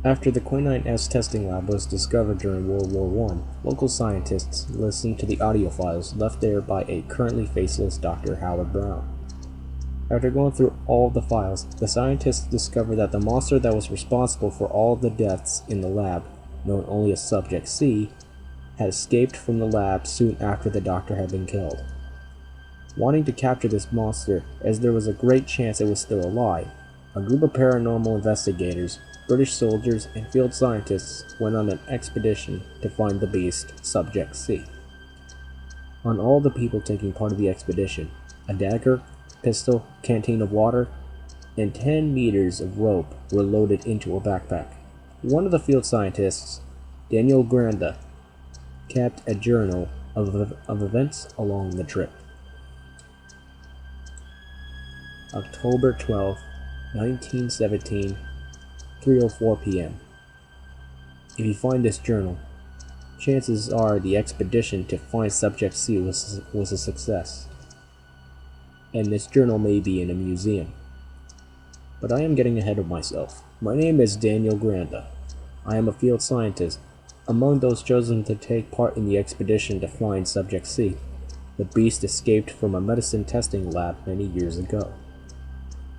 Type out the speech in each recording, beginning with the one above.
After the quinine S testing lab was discovered during World War I, local scientists listened to the audio files left there by a currently faceless Dr. Howard Brown. After going through all of the files, the scientists discovered that the monster that was responsible for all of the deaths in the lab, known only as Subject C, had escaped from the lab soon after the doctor had been killed. Wanting to capture this monster, as there was a great chance it was still alive, a group of paranormal investigators, British soldiers, and field scientists went on an expedition to find the beast, Subject C. On all the people taking part of the expedition, a dagger, pistol, canteen of water, and 10 meters of rope were loaded into a backpack. One of the field scientists, Daniel Granda, kept a journal of events along the trip. October 12, 1917, 3:04 p.m. If you find this journal, chances are the expedition to find Subject C was a success, and this journal may be in a museum. But I am getting ahead of myself. My name is Daniel Granda. I am a field scientist. Among those chosen to take part in the expedition to find Subject C, the beast escaped from a medicine testing lab many years ago.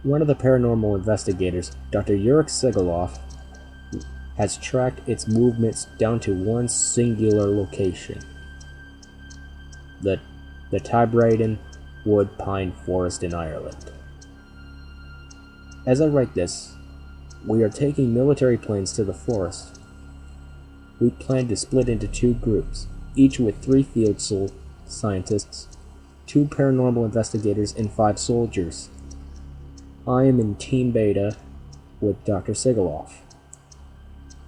One of the paranormal investigators, Dr. Yurik Segalov, has tracked its movements down to one singular location: the Tybraden Wood Pine Forest in Ireland. As I write this, we are taking military planes to the forest. We plan to split into 2 groups, each with 3 field scientists, 2 paranormal investigators, and 5 soldiers. I am in Team Beta with Dr. Segalov.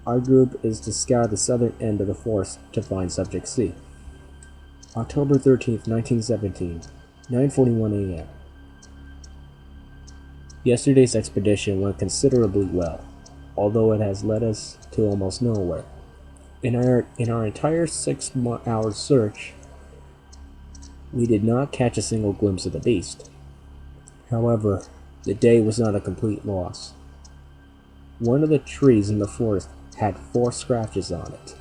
Our group is to scour the southern end of the forest to find Subject C. October 13th, 1917, 9:41 a.m. Yesterday's expedition went considerably well, although it has led us to almost nowhere. In our entire 6-hour search, we did not catch a single glimpse of the beast. However, the day was not a complete loss. One of the trees in the forest had 4 scratches on it,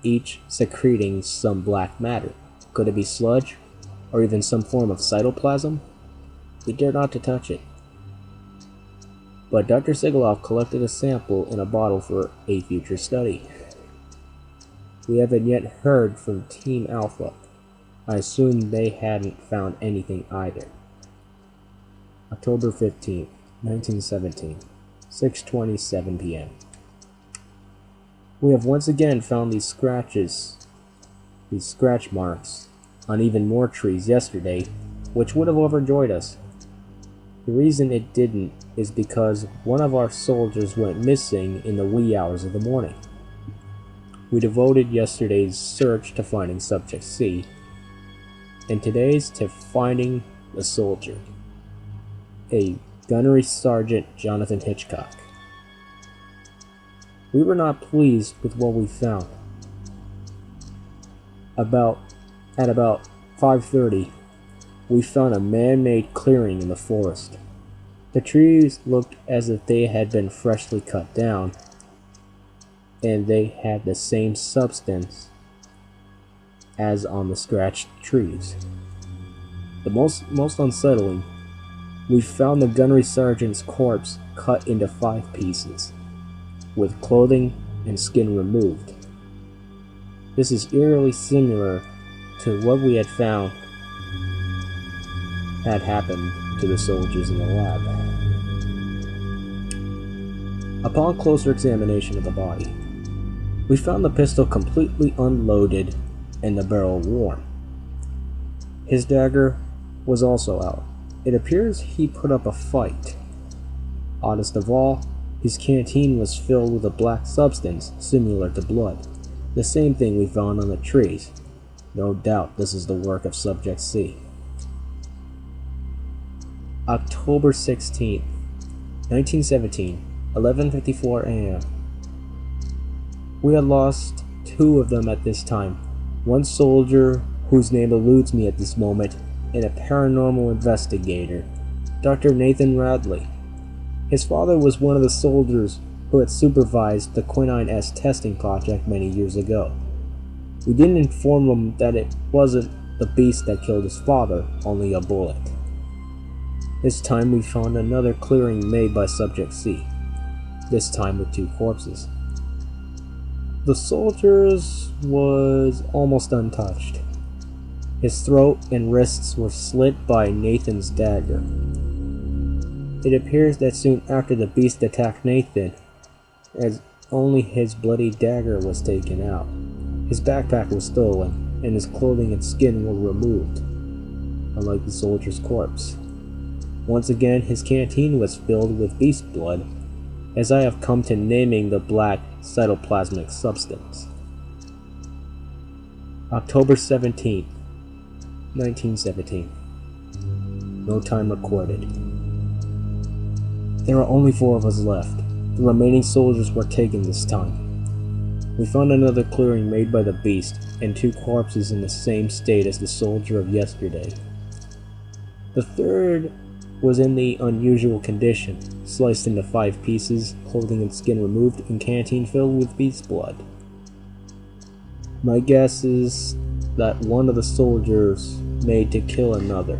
each secreting some black matter. Could it be sludge, or even some form of cytoplasm? We dared not to touch it. But Dr. Segalov collected a sample in a bottle for a future study. We haven't yet heard from Team Alpha. I assume they hadn't found anything either. October 15th, 1917, 6:27 p.m. We have once again found these scratch marks, on even more trees yesterday, which would have overjoyed us. The reason it didn't is because one of our soldiers went missing in the wee hours of the morning. We devoted yesterday's search to finding Subject C, and today's to finding the soldier, a Gunnery Sergeant Jonathan Hitchcock. We were not pleased with what we found. At about 5:30, we found a man-made clearing in the forest. The trees looked as if they had been freshly cut down, and they had the same substance as on the scratched trees. The most unsettling, we found the gunnery sergeant's corpse cut into 5 pieces, with clothing and skin removed. This is eerily similar to what we had found had happened to the soldiers in the lab. Upon closer examination of the body, we found the pistol completely unloaded and the barrel worn. His dagger was also out. It appears he put up a fight. Oddest of all, his canteen was filled with a black substance similar to blood, the same thing we found on the trees. No doubt this is the work of Subject C. October 16th, 1917, 11:54 a.m. We had lost 2 of them at this time, one soldier whose name eludes me at this moment, and a paranormal investigator, Dr. Nathan Radley. His father was one of the soldiers who had supervised the Quinine S testing project many years ago. We didn't inform him that it wasn't the beast that killed his father, only a bullet. This time we found another clearing made by Subject C, this time with 2 corpses. The soldier's was almost untouched. His throat and wrists were slit by Nathan's dagger. It appears that soon after the beast attacked Nathan, as only his bloody dagger was taken out. His backpack was stolen, and his clothing and skin were removed, unlike the soldier's corpse. Once again, his canteen was filled with beast blood, as I have come to naming the black cytoplasmic substance. October 17th, 1917. No time recorded. There are only 4 of us left. The remaining soldiers were taken this time. We found another clearing made by the beast, and 2 corpses in the same state as the soldier of yesterday. The third was in the unusual condition, sliced into 5 pieces, clothing and skin removed, and canteen filled with beast blood. My guess is that one of the soldiers was made to kill another,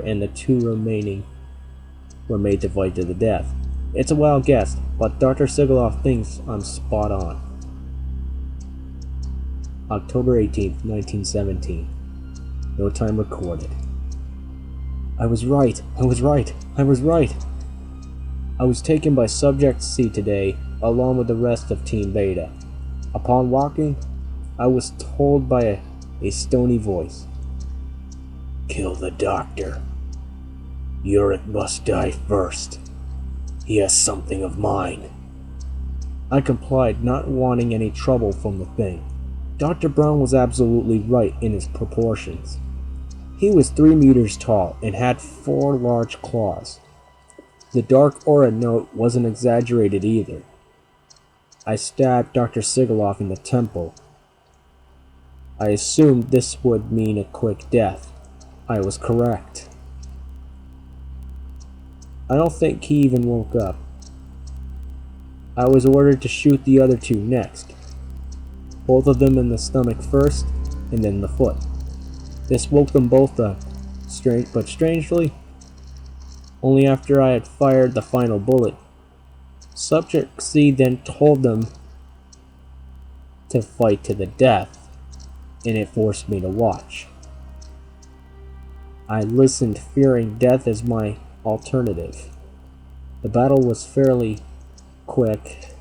and the 2 remaining were made to fight to the death. It's a wild guess, but Dr. Sigaloff thinks I'm spot on. October 18th, 1917. No time recorded. I was right. I was taken by Subject C today, along with the rest of Team Beta. Upon walking, I was told by a stony voice, "Kill the doctor. Yurick must die first. He has something of mine." I complied, not wanting any trouble from the thing. Dr. Brown was absolutely right in his proportions. He was 3 meters tall and had 4 large claws. The dark aura note wasn't exaggerated either. I stabbed Dr. Sigaloff in the temple. I assumed this would mean a quick death. I was correct. I don't think he even woke up. I was ordered to shoot the other 2 next. Both of them in the stomach first, and then the foot. This woke them both up, but strangely, only after I had fired the final bullet. Subject C then told them to fight to the death, and it forced me to watch. I listened, fearing death as my alternative. The battle was fairly quick.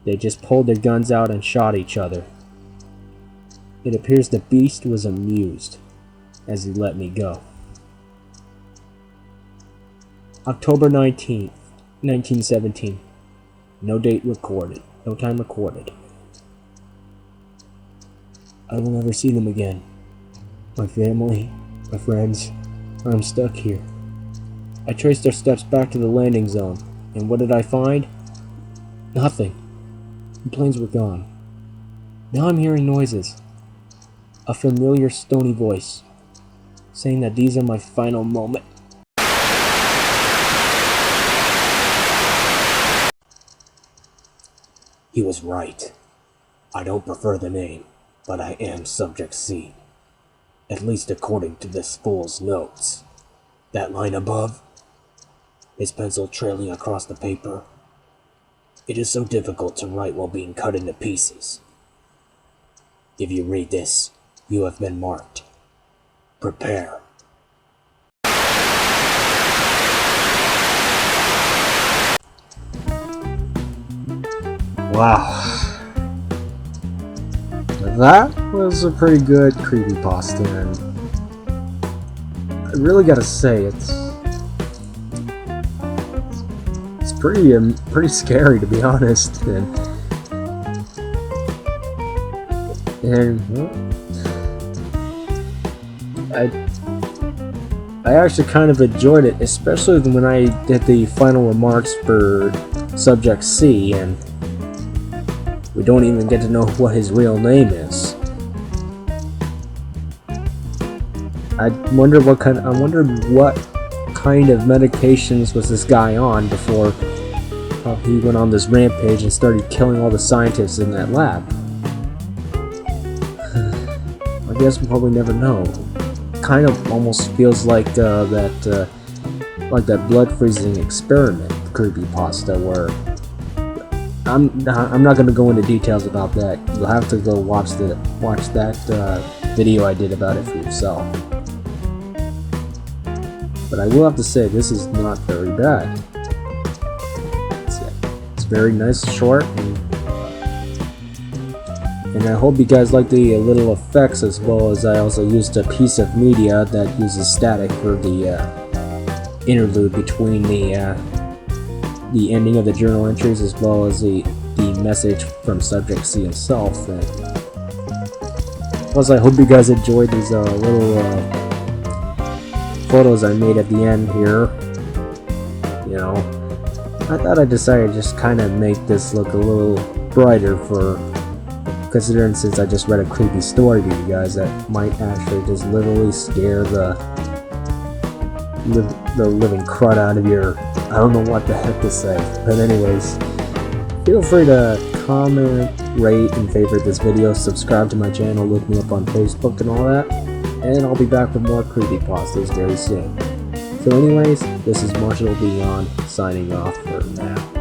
They just pulled their guns out and shot each other. It appears the beast was amused as he let me go. October 19th, 1917. No date recorded. No time recorded. I will never see them again. My family, my friends, I'm stuck here. I traced our steps back to the landing zone, and what did I find? Nothing. The planes were gone. Now I'm hearing noises. A familiar stony voice, saying that these are my final moments. He was right. I don't prefer the name, but I am Subject C. At least according to this fool's notes. That line above, his pencil trailing across the paper. It is so difficult to write while being cut into pieces. If you read this, you have been marked. Prepare. Wow. That was a pretty good creepypasta, and I really gotta say, it's pretty scary, to be honest, and I actually kind of enjoyed it, especially when I did the final remarks for Subject C, and we don't even get to know what his real name is. I wondered what kind of medications was this guy on before he went on this rampage and started killing all the scientists in that lab. I guess we'll probably never know. Kind of almost feels like that blood freezing experiment creepypasta, where I'm not going to go into details about that. You'll have to go watch that video I did about it for yourself. But I will have to say, this is not very bad. It's very nice, short, and I hope you guys like the little effects, as well as I also used a piece of media that uses static for the interlude between the ending of the journal entries, as well as the message from Subject C himself. And plus, I hope you guys enjoyed these little photos I made at the end here. You know, I thought I decided to just kind of make this look a little brighter, for considering since I just read a creepy story to you guys that might actually just literally scare the living crud out of your... I don't know what the heck to say. But anyways, feel free to comment, rate, and favorite this video, subscribe to my channel, look me up on Facebook and all that, and I'll be back with more creepypastas very soon. So anyways, this is Marshall Beyond, signing off for now.